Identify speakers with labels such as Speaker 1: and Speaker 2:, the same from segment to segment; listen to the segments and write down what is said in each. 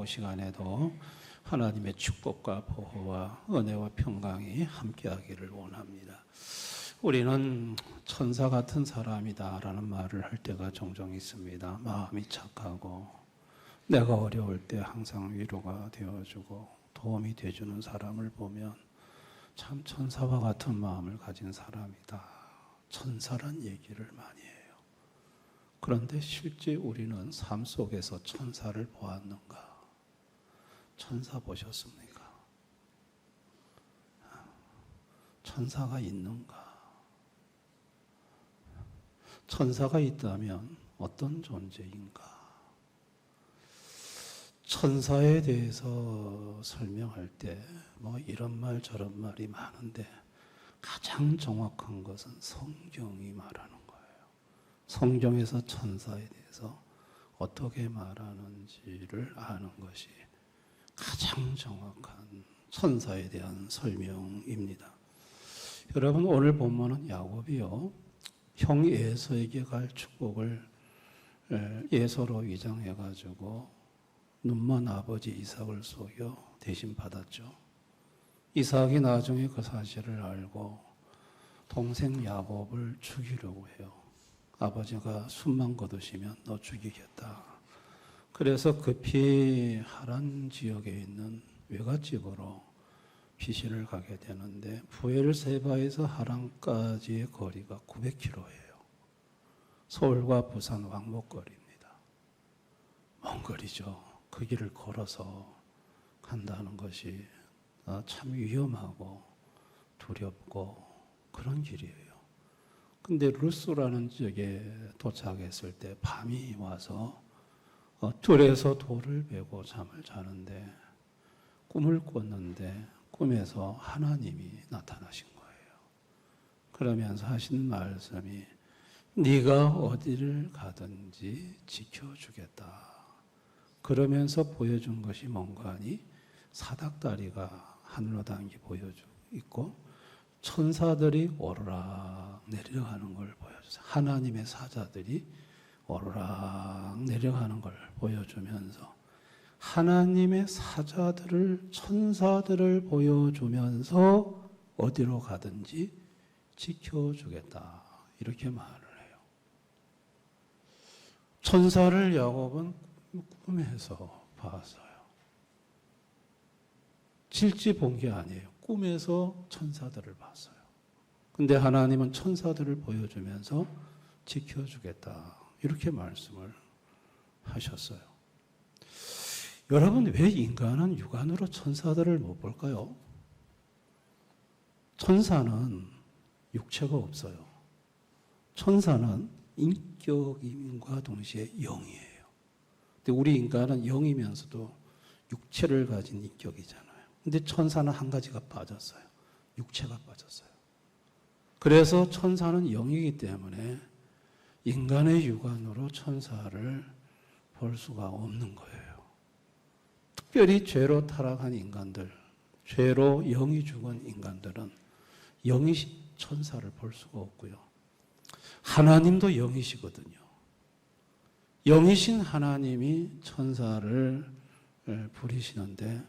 Speaker 1: 시간에도 하나님의 축복과 보호와 은혜와 평강이 함께하기를 원합니다. 우리는 천사 같은 사람이다라는 말을 할 때가 종종 있습니다. 마음이 착하고 내가 어려울 때 항상 위로가 되어주고 도움이 되어주는 사람을 보면 참 천사와 같은 마음을 가진 사람이다. 천사란 얘기를 많이 해요. 그런데 실제 우리는 삶 속에서 천사를 보았는가? 천사 보셨습니까? 천사가 있는가? 천사가 있다면 어떤 존재인가? 천사에 대해서 설명할 때 뭐 이런 말 저런 말이 많은데 가장 정확한 것은 성경이 말하는 거예요. 성경에서 천사에 대해서 어떻게 말하는지를 아는 것이 가장 정확한 천사에 대한 설명입니다. 여러분, 오늘 본문은 야곱이요, 형 에서에게 갈 축복을 에서로 위장해가지고 눈먼 아버지 이삭을 속여 대신 받았죠. 이삭이 나중에 그 사실을 알고 동생 야곱을 죽이려고 해요. 아버지가 숨만 거두시면 너 죽이겠다. 그래서 급히 하란 지역에 있는 외갓집으로 피신을 가게 되는데 부엘세바에서 하란까지의 거리가 900km예요. 서울과 부산 왕복거리입니다. 먼 거리죠. 그 길을 걸어서 간다는 것이 참 위험하고 두렵고 그런 길이에요. 근데 루스라는 지역에 도착했을 때 밤이 와서 들에서 돌을 베고 잠을 자는데 꿈을 꿨는데 꿈에서 하나님이 나타나신 거예요. 그러면서 하신 말씀이 네가 어디를 가든지 지켜주겠다. 그러면서 보여준 것이 뭔가 하니 사닥다리가 하늘로 닿은 게 보여주고 있고 천사들이 오르락 내려가는 걸 보여주세요. 하나님의 사자들이 오르락 내려가는 걸 보여주면서 하나님의 사자들을 천사들을 보여주면서 어디로 가든지 지켜주겠다. 이렇게 말을 해요. 천사를 야곱은 꿈에서 봤어요. 실제 본 게 아니에요. 꿈에서 천사들을 봤어요. 근데 하나님은 천사들을 보여주면서 지켜주겠다. 이렇게 말씀을 하셨어요. 여러분, 왜 인간은 육안으로 천사들을 못 볼까요? 천사는 육체가 없어요. 천사는 인격임과 동시에 영이에요. 근데 우리 인간은 영이면서도 육체를 가진 인격이잖아요. 근데 천사는 한 가지가 빠졌어요. 육체가 빠졌어요. 그래서 천사는 영이기 때문에 인간의 육안으로 천사를 볼 수가 없는 거예요. 특별히 죄로 타락한 인간들, 죄로 영이 죽은 인간들은 영이신 천사를 볼 수가 없고요. 하나님도 영이시거든요. 영이신 하나님이 천사를 부리시는데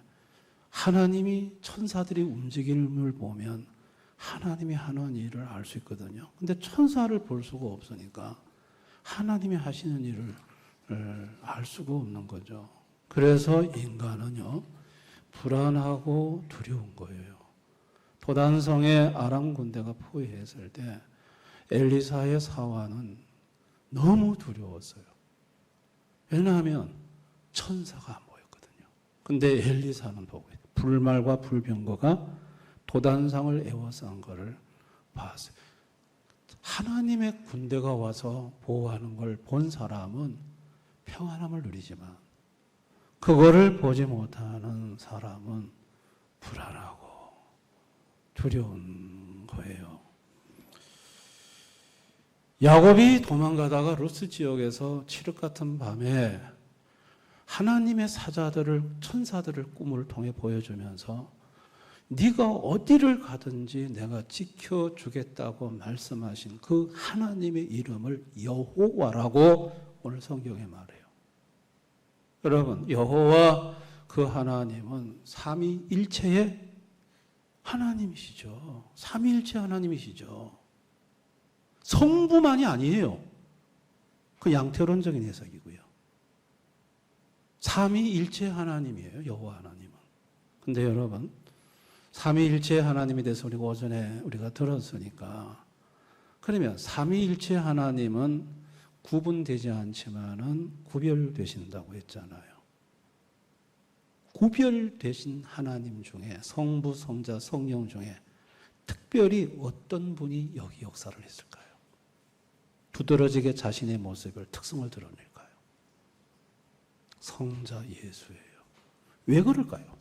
Speaker 1: 하나님이 천사들이 움직임을 보면 하나님이 하는 일을 알 수 있거든요. 근데 천사를 볼 수가 없으니까 하나님이 하시는 일을 알 수가 없는 거죠. 그래서 인간은요, 불안하고 두려운 거예요. 도단성에 아람 군대가 포위했을 때 엘리사의 사환은 너무 두려웠어요. 왜냐하면 천사가 안 보였거든요. 근데 엘리사는 보고 있어요. 불말과 불병거가 도단상을 에워싼 것을 봤어요. 하나님의 군대가 와서 보호하는 걸 본 사람은 평안함을 누리지만 그거를 보지 못하는 사람은 불안하고 두려운 거예요. 야곱이 도망가다가 루스 지역에서 칠흑 같은 밤에 하나님의 사자들을, 천사들을 꿈을 통해 보여주면서 네가 어디를 가든지 내가 지켜주겠다고 말씀하신 그 하나님의 이름을 여호와라고 오늘 성경에 말해요. 여러분, 여호와 그 하나님은 삼위일체의 하나님이시죠. 삼위일체 하나님이시죠. 성부만이 아니에요. 그 양태론적인 해석이고요. 삼위일체 하나님이에요. 여호와 하나님은. 근데 여러분, 삼위일체 하나님에 대해서 우리가 오전에 우리가 들었으니까, 그러면 삼위일체 하나님은 구분되지 않지만은 구별되신다고 했잖아요. 구별되신 하나님 중에 성부, 성자, 성령 중에 특별히 어떤 분이 여기 역사를 했을까요? 두드러지게 자신의 모습을, 특성을 드러낼까요? 성자 예수예요. 왜 그럴까요?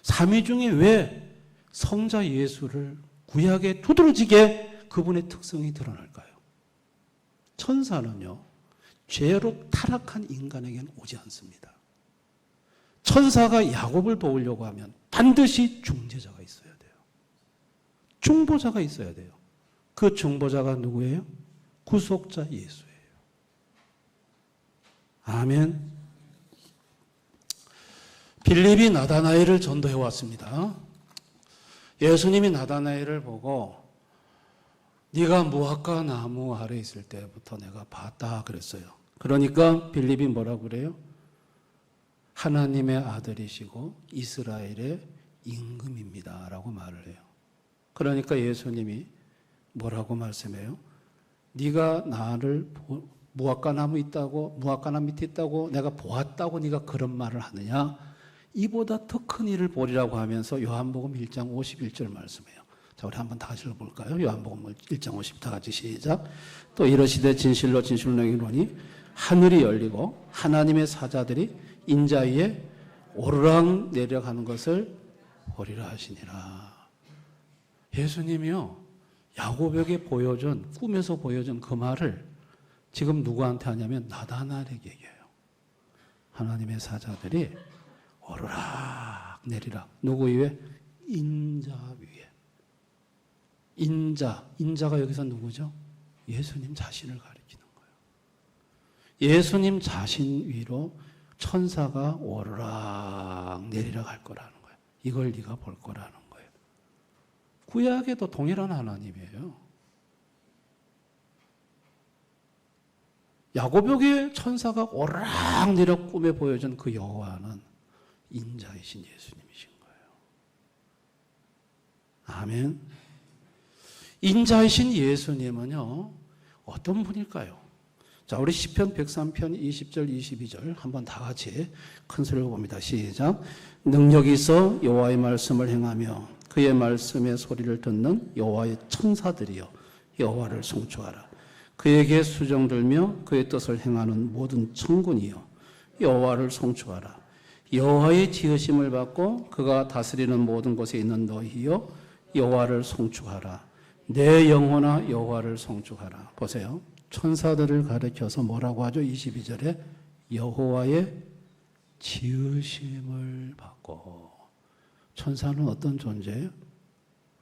Speaker 1: 삼위 중에 왜 성자 예수를 구약에 두드러지게 그분의 특성이 드러날까요? 천사는요, 죄로 타락한 인간에게는 오지 않습니다. 천사가 야곱을 도우려고 하면 반드시 중재자가 있어야 돼요. 중보자가 있어야 돼요. 그 중보자가 누구예요? 구속자 예수예요. 아멘. 빌립이 나다나엘을 전도해 왔습니다. 예수님이 나다나엘을 보고 네가 무화과 나무 아래 있을 때부터 내가 봤다 그랬어요. 그러니까 빌립이 뭐라고 그래요? 하나님의 아들이시고 이스라엘의 임금입니다 라고 말을 해요. 그러니까 예수님이 뭐라고 말씀해요? 네가 나를 무화과 나무 있다고, 무화과 나무 밑에 있다고 내가 보았다고 네가 그런 말을 하느냐? 이보다 더 큰 일을 보리라고 하면서 요한복음 1장 51절 말씀해요. 자, 우리 한번 다 같이 읽어볼까요? 요한복음 1장 50 다 같이 시작. 또 이러시되 진실로 진실로 너희에게 이르노니 하늘이 열리고 하나님의 사자들이 인자 위에 오르락 내려가는 것을 보리라 하시니라. 예수님이요, 야곱에게 보여준, 꿈에서 보여준 그 말을 지금 누구한테 하냐면 나다나엘에게 얘기해요. 하나님의 사자들이 오르락 내리락. 누구 위에? 인자 위에. 인자가 여기서 누구죠? 예수님 자신을 가리키는 거예요. 예수님 자신 위로 천사가 오르락 내리락 할 거라는 거예요. 이걸 네가 볼 거라는 거예요. 구약에도 동일한 하나님이에요. 야곱에게 천사가 오르락 내리락 꿈에 보여준 그 여호와는 인자이신 예수님이신 거예요. 아멘. 인자이신 예수님은요, 어떤 분일까요? 자, 우리 시편 103편 20절 22절 한번 다 같이 큰 소리로 봅니다. 시작. 능력이 있어 여호와의 말씀을 행하며 그의 말씀의 소리를 듣는 여호와의 천사들이여 여호와를 송축하라. 그에게 수종 들며 그의 뜻을 행하는 모든 천군이여 여호와를 송축하라. 여호와의 지으심을 받고 그가 다스리는 모든 곳에 있는 너희여 여호와를 송축하라. 내 영혼아 여호와를 송축하라. 보세요. 천사들을 가리켜서 뭐라고 하죠? 22절에 여호와의 지으심을 받고. 천사는 어떤 존재예요?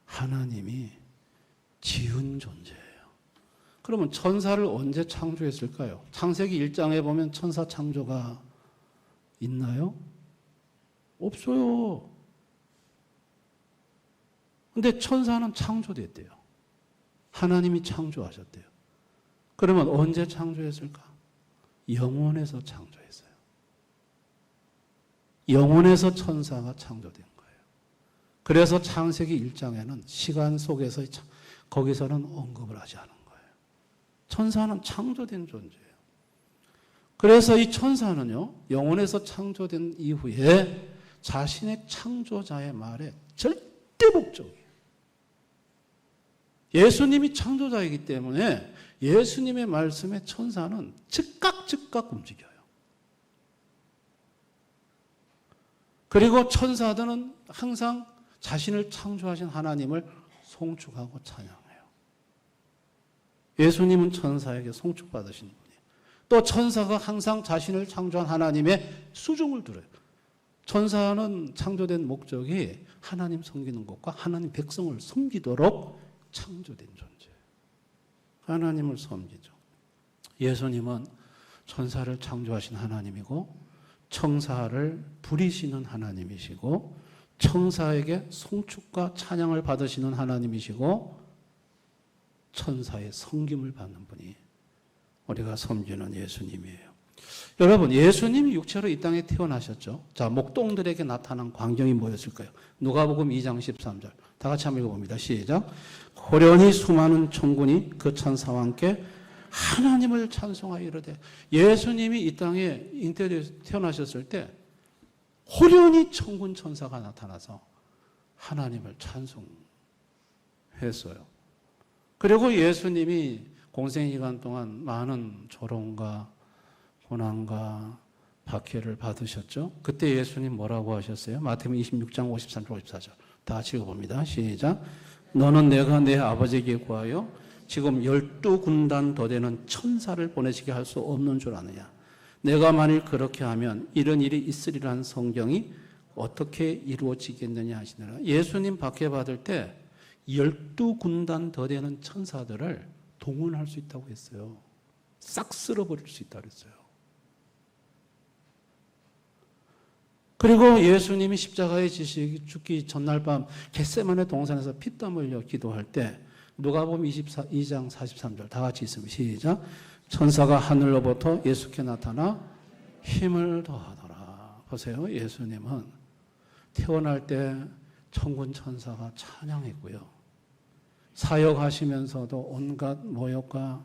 Speaker 1: 하나님이 지은 존재예요. 그러면 천사를 언제 창조했을까요? 창세기 1장에 보면 천사 창조가 있나요? 없어요. 근데 천사는 창조됐대요. 하나님이 창조하셨대요. 그러면 언제 창조했을까? 영원에서 창조했어요. 영원에서 천사가 창조된 거예요. 그래서 창세기 1장에는 시간 속에서 거기서는 언급을 하지 않은 거예요. 천사는 창조된 존재예요. 그래서 이 천사는요, 영원에서 창조된 이후에 자신의 창조자의 말에 절대 복종이에요. 예수님이 창조자이기 때문에 예수님의 말씀에 천사는 즉각 움직여요. 그리고 천사들은 항상 자신을 창조하신 하나님을 송축하고 찬양해요. 예수님은 천사에게 송축받으신 분이에요. 또 천사가 항상 자신을 창조한 하나님의 수종을 들어요. 천사는 창조된 목적이 하나님 섬기는 것과 하나님 백성을 섬기도록 창조된 존재예요. 하나님을 섬기죠. 예수님은 천사를 창조하신 하나님이고 청사를 부리시는 하나님이시고 청사에게 송축과 찬양을 받으시는 하나님이시고 천사의 섬김을 받는 분이 우리가 섬기는 예수님이에요. 여러분, 예수님이 육체로 이 땅에 태어나셨죠. 자, 목동들에게 나타난 광경이 뭐였을까요? 누가복음 2장 13절. 다 같이 한번 읽어봅니다. 시작. 호련히 수많은 천군이 그 천사와 함께 하나님을 찬송하여 이르되, 예수님이 이 땅에 잉태되어 태어나셨을 때 호련히 천군 천사가 나타나서 하나님을 찬송했어요. 그리고 예수님이 공생기간 동안 많은 조롱과 고난과 박해를 받으셨죠. 그때 예수님 뭐라고 하셨어요? 마태복음 26장 53절 54절. 다 같이 읽어봅니다. 시작. 너는 내가 내 아버지에게 구하여 지금 12군단 더 되는 천사를 보내시게 할 수 없는 줄 아느냐. 내가 만일 그렇게 하면 이런 일이 있으리라는 성경이 어떻게 이루어지겠느냐 하시느라. 예수님 박해받을 때 12군단 더 되는 천사들을 동원할 수 있다고 했어요. 싹 쓸어버릴 수 있다고 했어요. 그리고 예수님이 십자가에 죽기 전날 밤 겟세마네 동산에서 피땀 흘려 기도할 때 누가복음 22장 43절 다 같이 있으면 시작. 천사가 하늘로부터 예수께 나타나 힘을 더하더라. 보세요. 예수님은 태어날 때 천군 천사가 찬양했고요. 사역하시면서도 온갖 모욕과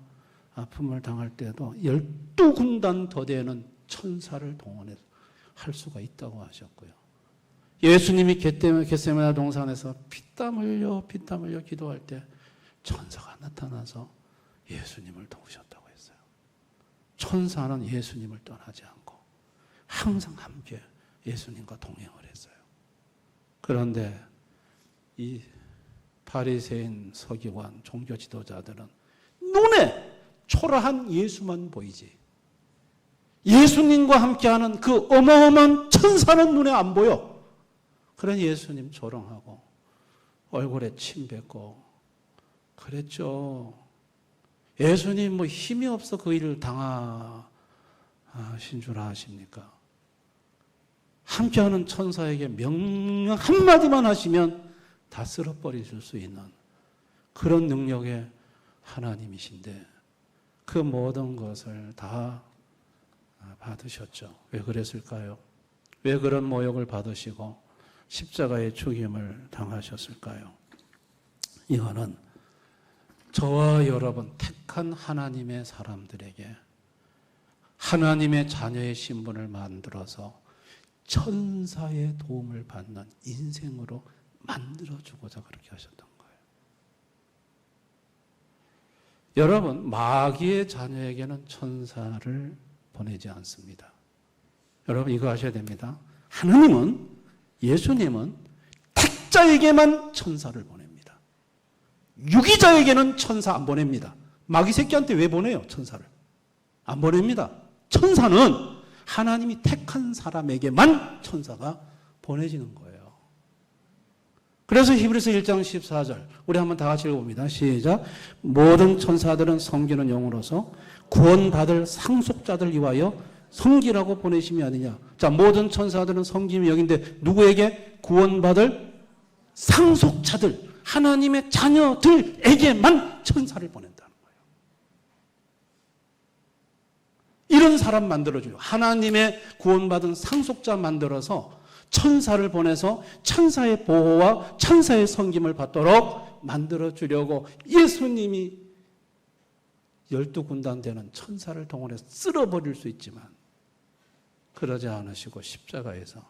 Speaker 1: 아픔을 당할 때도 12군단 더 되는 천사를 동원해서 할 수가 있다고 하셨고요. 예수님이 겟세마네 동산에서 피땀 흘려 기도할 때 천사가 나타나서 예수님을 도우셨다고 했어요. 천사는 예수님을 떠나지 않고 항상 함께 예수님과 동행을 했어요. 그런데 이 바리새인 서기관 종교 지도자들은 눈에 초라한 예수만 보이지 예수님과 함께하는 그 어마어마한 천사는 눈에 안 보여. 그런 예수님 조롱하고 얼굴에 침 뱉고 그랬죠. 예수님 뭐 힘이 없어 그 일을 당하신 줄 아십니까? 함께하는 천사에게 명령 한마디만 하시면 다 쓸어버리실 수 있는 그런 능력의 하나님이신데 그 모든 것을 다 받으셨죠. 왜 그랬을까요? 왜 그런 모욕을 받으시고 십자가의 죽임을 당하셨을까요? 이거는 저와 여러분 택한 하나님의 사람들에게 하나님의 자녀의 신분을 만들어서 천사의 도움을 받는 인생으로 만들어주고자 그렇게 하셨던 거예요. 여러분, 마귀의 자녀에게는 천사를 보내지 않습니다. 여러분 이거 아셔야 됩니다. 하나님은, 예수님은 택자에게만 천사를 보냅니다. 유기자에게는 천사 안 보냅니다. 마귀 새끼한테 왜 보내요? 천사를 안 보냅니다. 천사는 하나님이 택한 사람에게만 천사가 보내지는 거예요. 그래서 히브리서 1장 14절 우리 한번 다 같이 읽어봅니다. 시작. 모든 천사들은 섬기는 영으로서 구원받을 상속자들 위하여 섬기라고 보내심이 아니냐. 자, 모든 천사들은 섬김의 영인데 누구에게? 구원받을 상속자들, 하나님의 자녀들에게만 천사를 보낸다는 거예요. 이런 사람 만들어줘요. 하나님의 구원받은 상속자 만들어서 천사를 보내서 천사의 보호와 천사의 섬김을 받도록 만들어주려고 예수님이 12군단 되는 천사를 동원해서 쓸어버릴 수 있지만 그러지 않으시고 십자가에서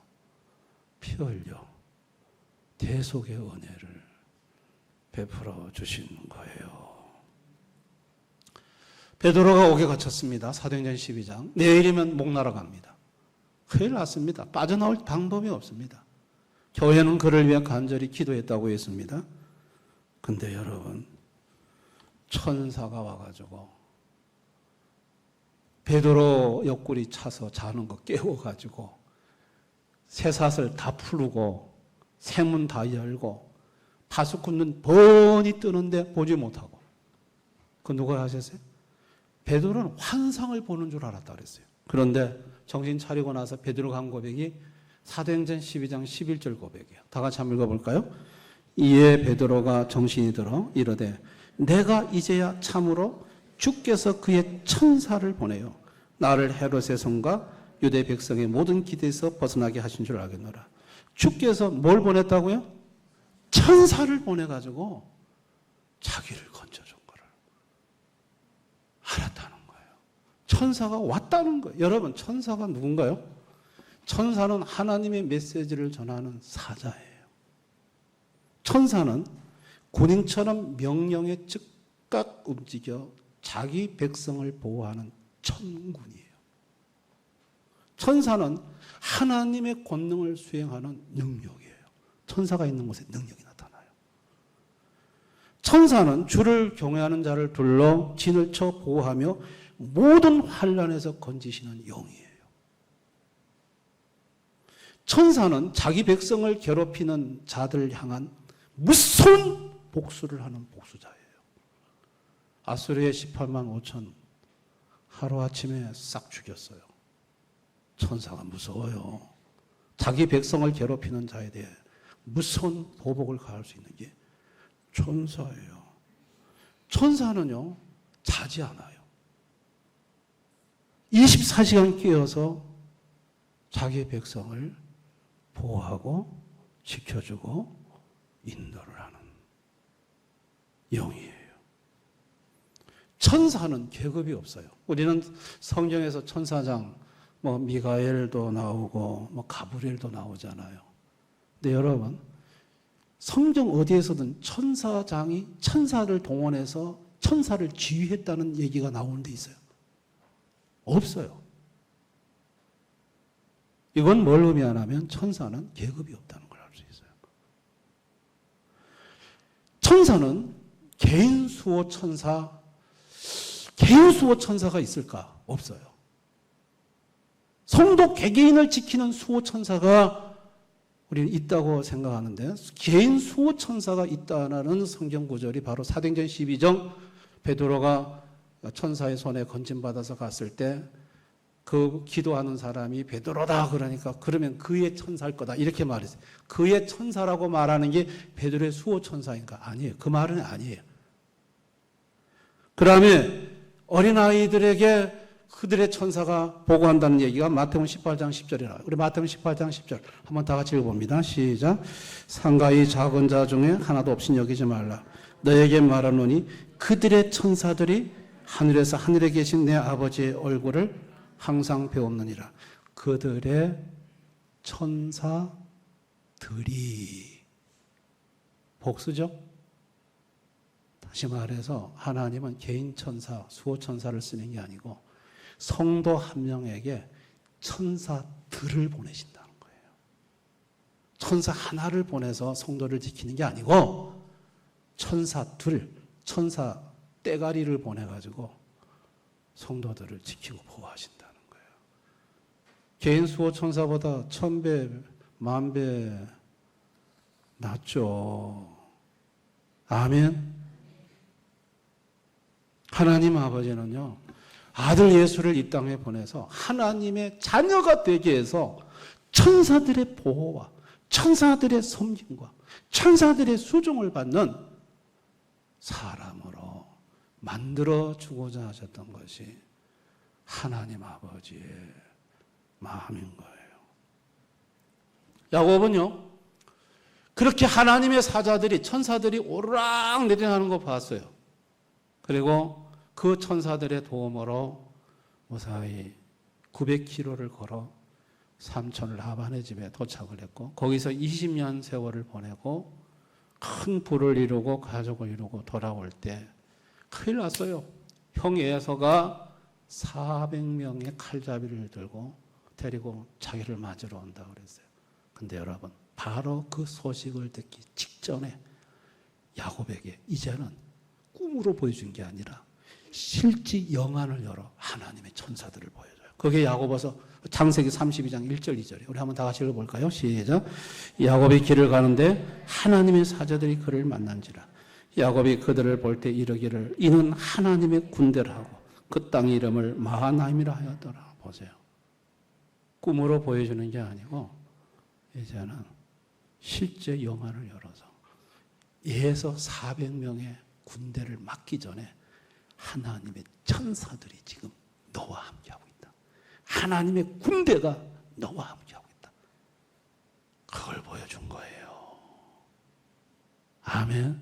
Speaker 1: 피 흘려 대속의 은혜를 베풀어 주신 거예요. 베드로가 옥에 갇혔습니다. 사도행전 12장. 내일이면 목 날아갑니다. 큰일 났습니다. 빠져나올 방법이 없습니다. 교회는 그를 위해 간절히 기도했다고 했습니다. 근데 여러분, 천사가 와가지고 베드로 옆구리 차서 자는 거 깨워가지고 쇠사슬 다 풀고 새문 다 열고 파수꾼은 번이 뜨는데 보지 못하고. 그 누가 하셨어요? 베드로는 환상을 보는 줄 알았다 그랬어요. 그런데 정신 차리고 나서 베드로가 한 고백이 사도행전 12장 11절 고백이에요. 다 같이 한번 읽어볼까요? 이에 베드로가 정신이 들어 이르되 내가 이제야 참으로 주께서 그의 천사를 보내요 나를 헤롯의 손과 유대 백성의 모든 기대에서 벗어나게 하신 줄 알겠노라. 주께서 뭘 보냈다고요? 천사를 보내가지고 자기를 건져준 거를 알았다는 거예요. 천사가 왔다는 거예요. 여러분, 천사가 누군가요? 천사는 하나님의 메시지를 전하는 사자예요. 천사는 군인처럼 명령에 즉각 움직여 자기 백성을 보호하는 천군이에요. 천사는 하나님의 권능을 수행하는 능력이에요. 천사가 있는 곳에 능력이 나타나요. 천사는 주를 경외하는 자를 둘러 진을 쳐 보호하며 모든 환난에서 건지시는 영이에요. 천사는 자기 백성을 괴롭히는 자들 향한 무서운 복수를 하는 복수자예요. 아수르의 18만 5천 하루아침에 싹 죽였어요. 천사가 무서워요. 자기 백성을 괴롭히는 자에 대해 무서운 보복을 가할 수 있는 게 천사예요. 천사는요, 자지 않아요. 24시간 깨어서 자기 백성을 보호하고 지켜주고 인도를 하는 영이에요. 천사는 계급이 없어요. 우리는 성경에서 천사장, 미가엘도 나오고, 가브리엘도 나오잖아요. 근데 여러분, 성경 어디에서든 천사장이 천사를 동원해서 천사를 지휘했다는 얘기가 나오는 데 있어요? 없어요. 이건 뭘 의미하냐면 천사는 계급이 없다는 걸 알 수 있어요. 천사는 개인 수호 천사가 있을까? 없어요. 성도 개개인을 지키는 수호 천사가 우리는 있다고 생각하는데, 개인 수호 천사가 있다는 성경 구절이 바로 사도행전 12장 베드로가 천사의 손에 건짐받아서 갔을 때 그 기도하는 사람이 베드로다 그러니까 그러면 그의 천사일 거다 이렇게 말했어요. 그의 천사라고 말하는 게 베드로의 수호 천사인가? 아니에요. 그 말은 아니에요. 그 다음에 어린아이들에게 그들의 천사가 보고한다는 얘기가 마태복음 18장 10절에 나와요. 우리 마태복음 18장 10절 한번 다 같이 읽어봅니다. 시작. 상가의 작은 자 중에 하나도 없인 여기지 말라. 너에게 말하노니 그들의 천사들이 하늘에서 하늘에 계신 내 아버지의 얼굴을 항상 배웠느니라. 그들의 천사들이 복수죠? 다시 말해서 하나님은 개인 천사, 수호 천사를 쓰는 게 아니고 성도 한 명에게 천사들을 보내신다는 거예요. 천사 하나를 보내서 성도를 지키는 게 아니고 천사들, 천사 떼가리를 보내가지고 성도들을 지키고 보호하신다는 거예요. 개인 수호 천사보다 1000배, 10,000배 낫죠. 아멘. 하나님 아버지는요, 아들 예수를 이 땅에 보내서 하나님의 자녀가 되게 해서 천사들의 보호와 천사들의 섬김과 천사들의 수종을 받는 사람으로 만들어주고자 하셨던 것이 하나님 아버지의 마음인 거예요. 야곱은요, 그렇게 하나님의 사자들이, 천사들이 오르락 내리라는 거 봤어요. 그리고 그 천사들의 도움으로 무사히 900km를 걸어 삼촌 라반의 집에 도착을 했고, 거기서 20년 세월을 보내고 큰 부를 이루고 가족을 이루고 돌아올 때 큰일 났어요. 형 에서가 400명의 칼잡이를 들고 데리고 자기를 맞으러 온다고 그랬어요. 근데 여러분, 바로 그 소식을 듣기 직전에 야곱에게 이제는 꿈으로 보여준 게 아니라 실제 영안을 열어 하나님의 천사들을 보여줘요. 그게 야고보서 창세기 32장 1절 2절이에요. 우리 한번 다 같이 읽어볼까요? 시작. 야곱이 길을 가는데 하나님의 사자들이 그를 만난지라. 야곱이 그들을 볼 때 이르기를 이는 하나님의 군대라 하고 그 땅의 이름을 마하나임이라 하였더라. 보세요. 꿈으로 보여주는 게 아니고 이제는 실제 영화를 열어서 예서 400명의 군대를 막기 전에 하나님의 천사들이 지금 너와 함께하고 있다. 하나님의 군대가 너와 함께하고 있다. 그걸 보여준 거예요. 아멘.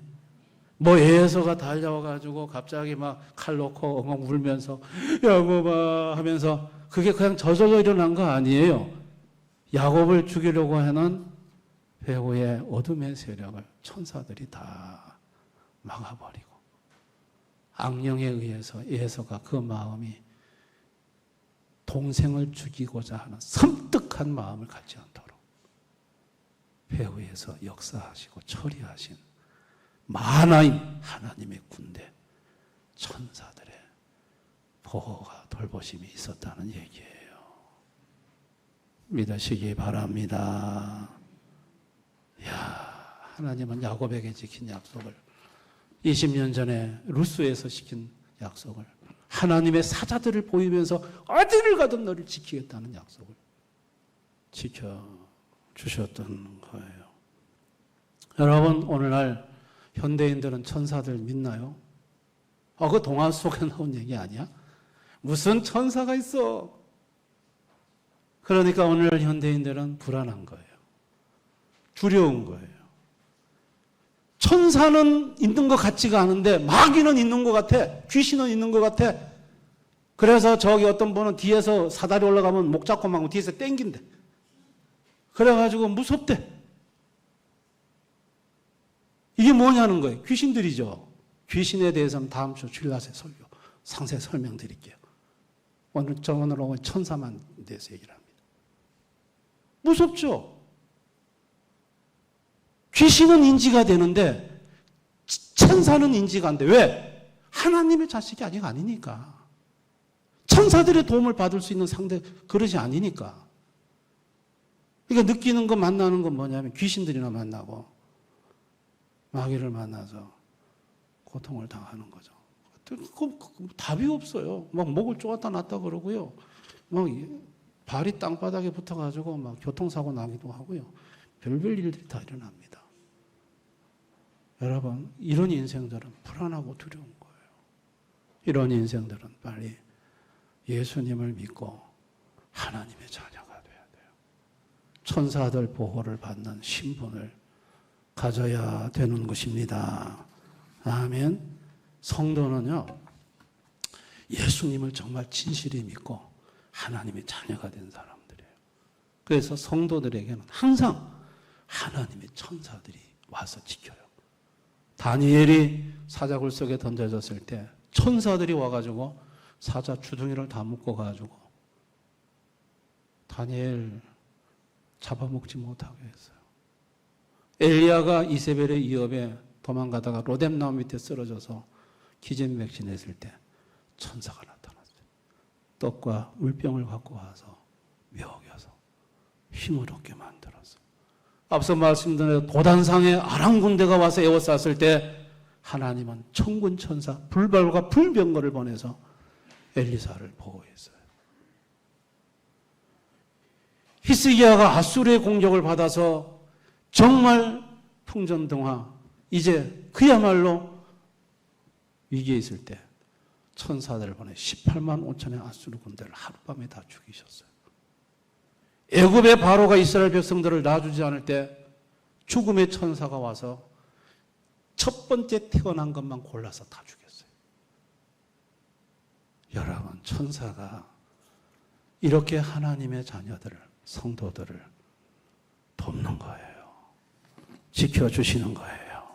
Speaker 1: 뭐 예서가 달려와가지고 갑자기 막 칼 놓고 엉엉 울면서 야곱아 하면서 그게 그냥 저절로 일어난 거 아니에요. 야곱을 죽이려고 하는 배후의 어둠의 세력을 천사들이 다 막아버리고 악령에 의해서 예서가 그 마음이 동생을 죽이고자 하는 섬뜩한 마음을 갖지 않도록 배후에서 역사하시고 처리하신 마하나임 하나님의 군대 천사들의 보호가 돌보심이 있었다는 얘기예요. 믿으시기 바랍니다. 야, 하나님은 야곱에게 지킨 약속을 20년 전에 루스에서 시킨 약속을 하나님의 사자들을 보이면서 어디를 가든 너를 지키겠다는 약속을 지켜주셨던 거예요. 여러분 오늘날 현대인들은 천사들 믿나요? 그 동화 속에 나온 얘기 아니야? 무슨 천사가 있어? 그러니까 오늘날 현대인들은 불안한 거예요. 두려운 거예요. 천사는 있는 것 같지가 않은데 마귀는 있는 것 같아. 귀신은 있는 것 같아. 그래서 저기 어떤 분은 뒤에서 사다리 올라가면 목 잡고 막 뒤에서 땡긴대. 그래가지고 무섭대. 이게 뭐냐는 거예요. 귀신들이죠. 귀신에 대해서는 다음 주 주일날에 설교 상세 설명드릴게요. 오늘 천사만 대해서 얘기를 합니다. 무섭죠? 귀신은 인지가 되는데 천사는 인지가 안 돼. 왜? 하나님의 자식이 아직 아니니까. 천사들의 도움을 받을 수 있는 상대 그릇이 아니니까. 그러니까 느끼는 거 만나는 건 뭐냐면 귀신들이나 만나고 마귀를 만나서 고통을 당하는 거죠. 답이 없어요. 막 목을 쪼았다 놨다 그러고요. 막 발이 땅바닥에 붙어가지고 막 교통사고 나기도 하고요. 별별 일들이 다 일어납니다. 여러분, 이런 인생들은 불안하고 두려운 거예요. 이런 인생들은 빨리 예수님을 믿고 하나님의 자녀가 돼야 돼요. 천사들 보호를 받는 신분을 가져야 되는 것입니다. 아멘. 성도는요, 예수님을 정말 진실히 믿고 하나님의 자녀가 된 사람들이에요. 그래서 성도들에게는 항상 하나님의 천사들이 와서 지켜요. 다니엘이 사자굴 속에 던져졌을 때 천사들이 와가지고 사자 주둥이를 다 묶어가지고 다니엘 잡아먹지 못하게 했어요. 엘리야가 이세벨의 위협에 도망가다가 로뎀나무 밑에 쓰러져서 기진맥진했을 때 천사가 나타났어요. 떡과 물병을 갖고 와서 먹여서 힘을 얻게 만들었어요. 앞서 말씀드린 도단상에 아람 군대가 와서 에워쌌을 때 하나님은 천군 천사 불발과 불병거를 보내서 엘리사를 보호했어요. 히스기야가 아수르의 공격을 받아서 정말 풍전등화 이제 그야말로 위기에 있을 때 천사들을 보내 18만 5천의 아수르 군대를 하룻밤에 다 죽이셨어요. 애굽의 바로가 이스라엘 백성들을 놔주지 않을 때 죽음의 천사가 와서 첫 번째 태어난 것만 골라서 다 죽였어요. 여러분, 천사가 이렇게 하나님의 자녀들을, 성도들을 돕는 거예요. 지켜주시는 거예요.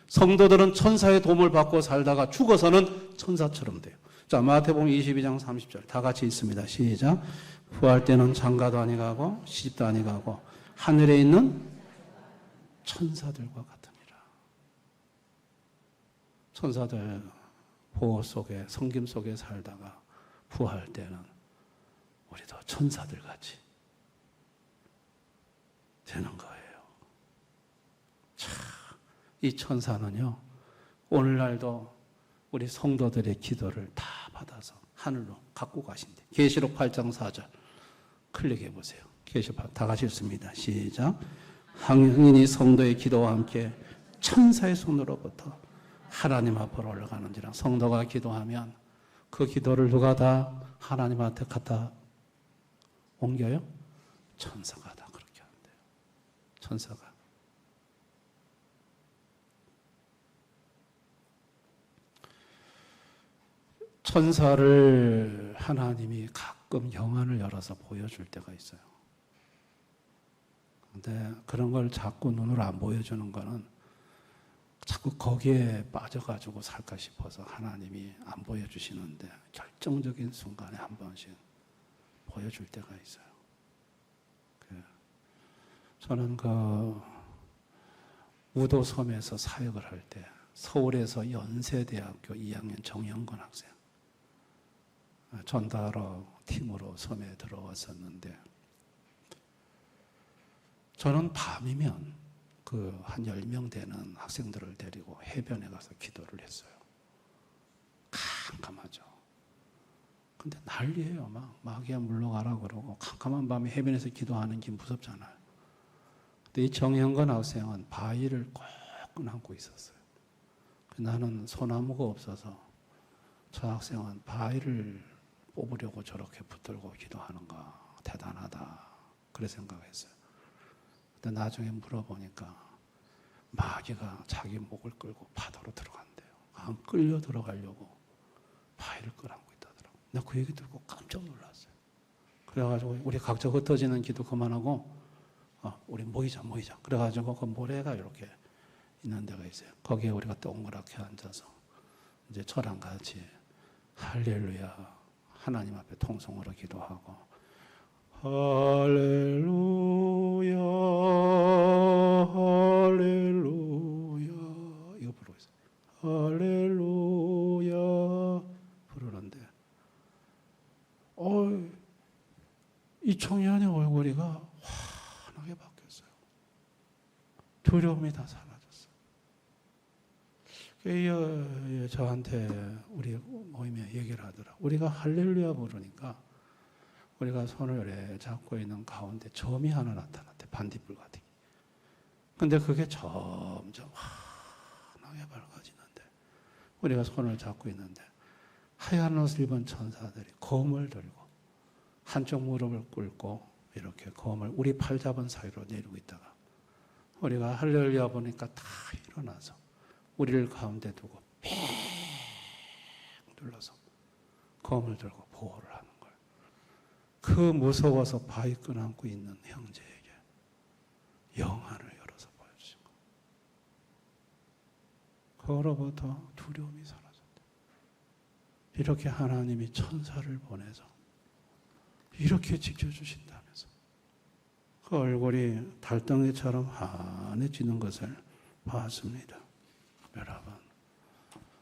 Speaker 1: 성도들은 천사의 도움을 받고 살다가 죽어서는 천사처럼 돼요. 자, 마태복음 22장 30절 다 같이 있습니다. 시작. 부활 때는 장가도 아니 가고 시집도 아니 가고 하늘에 있는 천사들과 같으니라. 천사들 보호 속에, 섬김 속에 살다가 부활 때는 우리도 천사들 같이 되는 거예요. 참, 이 천사는요, 오늘날도 우리 성도들의 기도를 다 받아서 하늘로 갖고 가신대. 계시록 8장 4절 클릭해 보세요. 계시록 다 같이 읽습니다. 시작. 항인이 성도의 기도와 함께 천사의 손으로부터 하나님 앞으로 올라가는지라. 성도가 기도하면 그 기도를 누가 다 하나님한테 갖다 옮겨요? 천사가 다 그렇게 한대요. 천사가. 천사를 하나님이 가끔 영안을 열어서 보여줄 때가 있어요. 근데 그런 걸 자꾸 눈으로 안 보여주는 거는 자꾸 거기에 빠져가지고 살까 싶어서 하나님이 안 보여주시는데 결정적인 순간에 한 번씩 보여줄 때가 있어요. 저는 그 우도섬에서 사역을 할 때 서울에서 연세대학교 2학년 정영건 학생 전달러 팀으로 섬에 들어왔었는데 저는 밤이면 그 한 10명 되는 학생들을 데리고 해변에 가서 기도를 했어요. 캄캄하죠. 근데 난리예요. 막 마귀야 물러가라 그러고 캄캄한 밤에 해변에서 기도하는 게 무섭잖아요. 근데 이 정형건 학생은 바위를 꼭 안고 있었어요. 나는 소나무가 없어서 저 학생은 바위를 뽑으려고 저렇게 붙들고 기도하는가 대단하다 그래 생각했어요. 근데 나중에 물어보니까 마귀가 자기 목을 끌고 바다로 들어간대요. 안 끌려 들어가려고 바위를 끌어안고 있다더라고요. 나 그 얘기 듣고 깜짝 놀랐어요. 그래가지고 우리 각자 흩어지는 기도 그만하고 우리 모이자. 그래가지고 그 모래가 이렇게 있는 데가 있어요. 거기에 우리가 동그랗게 앉아서 이제 저랑 같이 할렐루야 하나님 앞에 통성으로 기도하고 할렐루야 할렐루야 이거 부르고 있어요. 할렐루야 부르는데 이 청년의 얼굴이가 환하게 바뀌었어요. 두려움이 다 사라졌어요. 저한테 우리 모임에 얘기를 하더라. 우리가 할렐루야 부르니까 우리가 손을 이렇게 잡고 있는 가운데 점이 하나 나타났대. 반딧불 같은 게. 근데 그게 점점 환하게 밝아지는데 우리가 손을 잡고 있는데 하얀 옷을 입은 천사들이 검을 들고 한쪽 무릎을 꿇고 이렇게 검을 우리 팔 잡은 사이로 내리고 있다가 우리가 할렐루야 보니까 다 일어나서 우리를 가운데 두고 빽 눌러서 검을 들고 보호를 하는 거예요. 그 무서워서 바위 끈안고 있는 형제에게 영안을 열어서 보여주신 거예요. 그로부터 두려움이 사라졌다. 이렇게 하나님이 천사를 보내서 이렇게 지켜주신다면서 그 얼굴이 달덩이처럼 환해지는 것을 봤습니다. 여러분,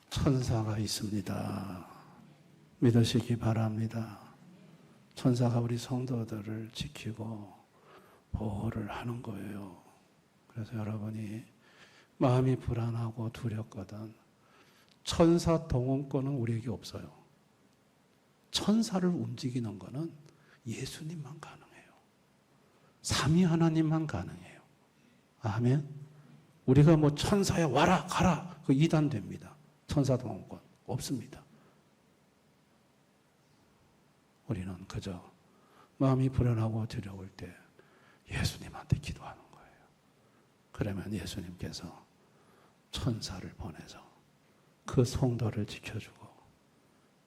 Speaker 1: 천사가 있습니다. 믿으시기 바랍니다. 천사가 우리 성도들을 지키고 보호를 하는 거예요. 그래서 여러분이 마음이 불안하고 두렵거든 천사 동원권은 우리에게 없어요. 천사를 움직이는 것은 예수님만 가능해요. 삼위 하나님만 가능해요. 아멘. 우리가 뭐 천사야 와라 가라 그 이단됩니다. 천사 동원권 없습니다. 우리는 그저 마음이 불안하고 두려울 때 예수님한테 기도하는 거예요. 그러면 예수님께서 천사를 보내서 그 성도를 지켜주고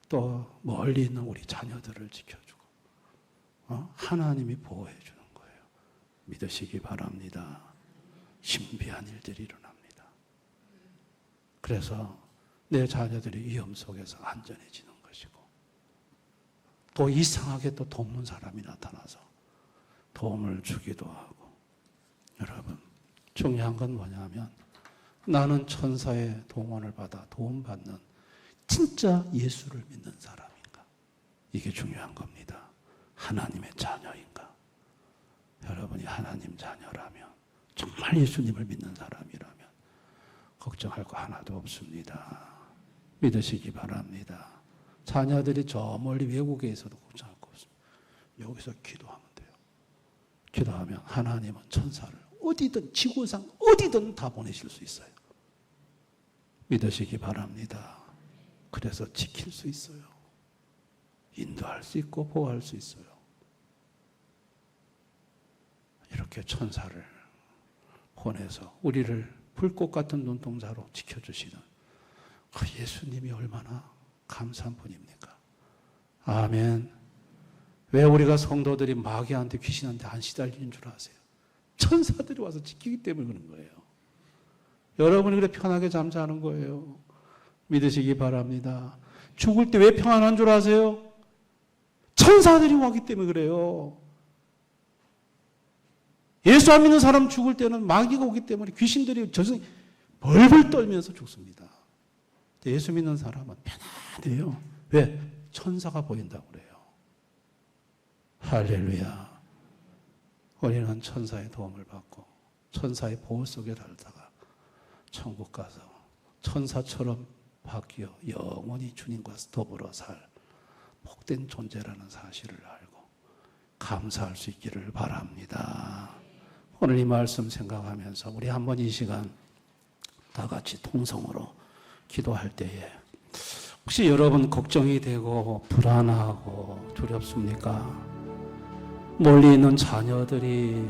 Speaker 1: 또 멀리 있는 우리 자녀들을 지켜주고 하나님이 보호해 주는 거예요. 믿으시기 바랍니다. 신비한 일들이 일어납니다. 그래서 내 자녀들이 위험 속에서 안전해지는 것이고 또 이상하게 또 돕는 사람이 나타나서 도움을 주기도 하고 여러분 중요한 건 뭐냐면 나는 천사의 동원을 받아 도움받는 진짜 예수를 믿는 사람인가 이게 중요한 겁니다. 하나님의 자녀인가? 여러분이 하나님 자녀라면, 정말 예수님을 믿는 사람이라면 걱정할 거 하나도 없습니다. 믿으시기 바랍니다. 자녀들이 저 멀리 외국에 있어도 걱정할 거 없습니다. 여기서 기도하면 돼요. 기도하면 하나님은 천사를 어디든 지구상 어디든 다 보내실 수 있어요. 믿으시기 바랍니다. 그래서 지킬 수 있어요. 인도할 수 있고 보호할 수 있어요. 이렇게 천사를 보내서 우리를 불꽃 같은 눈동자로 지켜주시는 그 예수님이 얼마나 감사한 분입니까? 아멘. 왜 우리가 성도들이 마귀한테 귀신한테 안 시달리는 줄 아세요? 천사들이 와서 지키기 때문에 그런 거예요. 여러분이 그래 편하게 잠자는 거예요. 믿으시기 바랍니다. 죽을 때 왜 평안한 줄 아세요? 천사들이 왔기 때문에 그래요. 예수 안 믿는 사람 죽을 때는 마귀가 오기 때문에 귀신들이 저승 벌벌 떨면서 죽습니다. 예수 믿는 사람은 편안해요. 왜? 천사가 보인다고 그래요. 할렐루야. 우리는 천사의 도움을 받고 천사의 보호 속에 살다가 천국 가서 천사처럼 바뀌어 영원히 주님과 더불어 살 복된 존재라는 사실을 알고 감사할 수 있기를 바랍니다. 오늘 이 말씀 생각하면서 우리 한번 이 시간 다 같이 통성으로 기도할 때에 혹시 여러분 걱정이 되고 불안하고 두렵습니까? 멀리 있는 자녀들이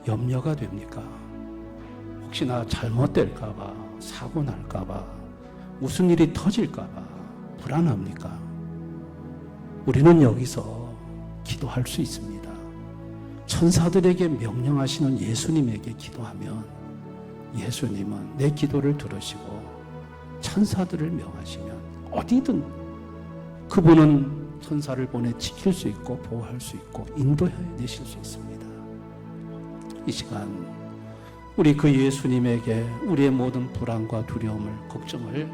Speaker 1: 염려가 됩니까? 혹시나 잘못될까봐, 사고 날까봐, 무슨 일이 터질까봐 불안합니까? 우리는 여기서 기도할 수 있습니다. 천사들에게 명령하시는 예수님에게 기도하면 예수님은 내 기도를 들으시고 천사들을 명하시면 어디든 그분은 천사를 보내 지킬 수 있고 보호할 수 있고 인도해 내실 수 있습니다. 이 시간 우리 그 예수님에게 우리의 모든 불안과 두려움을 걱정을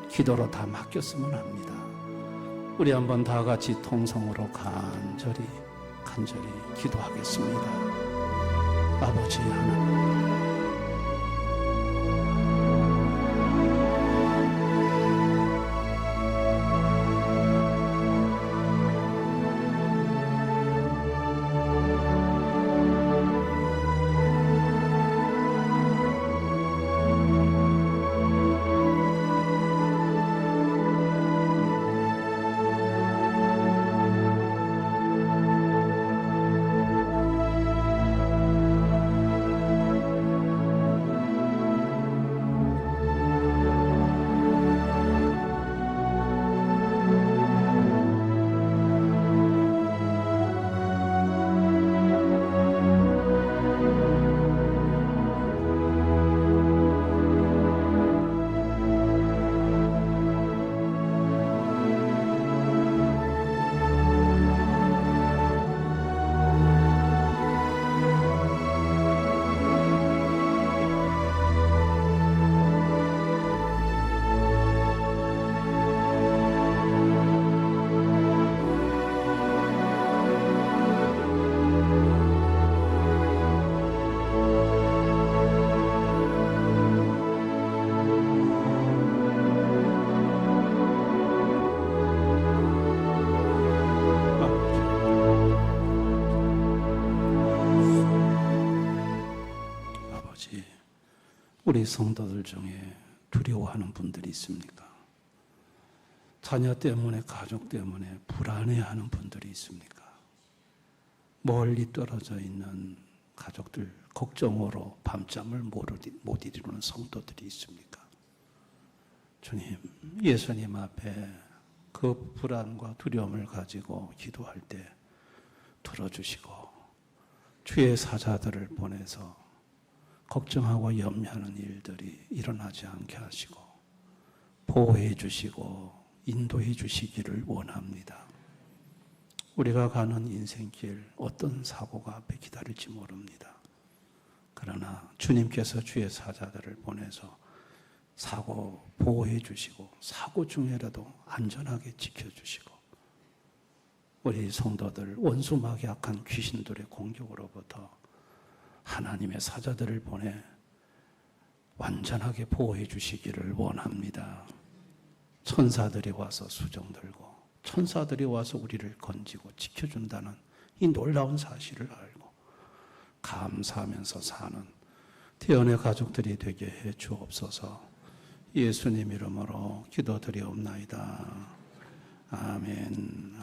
Speaker 1: 기도로 다 맡겼으면 합니다. 우리 한번 다 같이 통성으로 간절히 기도하겠습니다. 아버지 하나님, 우리 성도들 중에 두려워하는 분들이 있습니까? 자녀 때문에, 가족 때문에 불안해하는 분들이 있습니까? 멀리 떨어져 있는 가족들 걱정으로 밤잠을 못 이루는 성도들이 있습니까? 주님, 예수님 앞에 그 불안과 두려움을 가지고 기도할 때 들어주시고 주의 사자들을 보내서 걱정하고 염려하는 일들이 일어나지 않게 하시고 보호해 주시고 인도해 주시기를 원합니다. 우리가 가는 인생길 어떤 사고가 앞에 기다릴지 모릅니다. 그러나 주님께서 주의 사자들을 보내서 사고 보호해 주시고 사고 중에라도 안전하게 지켜주시고 우리 성도들 원수마귀 악한 귀신들의 공격으로부터 하나님의 사자들을 보내 완전하게 보호해 주시기를 원합니다. 천사들이 와서 수정 들고 천사들이 와서 우리를 건지고 지켜준다는 이 놀라운 사실을 알고 감사하면서 사는 태연의 가족들이 되게 해 주옵소서. 예수님 이름으로 기도드리옵나이다. 아멘.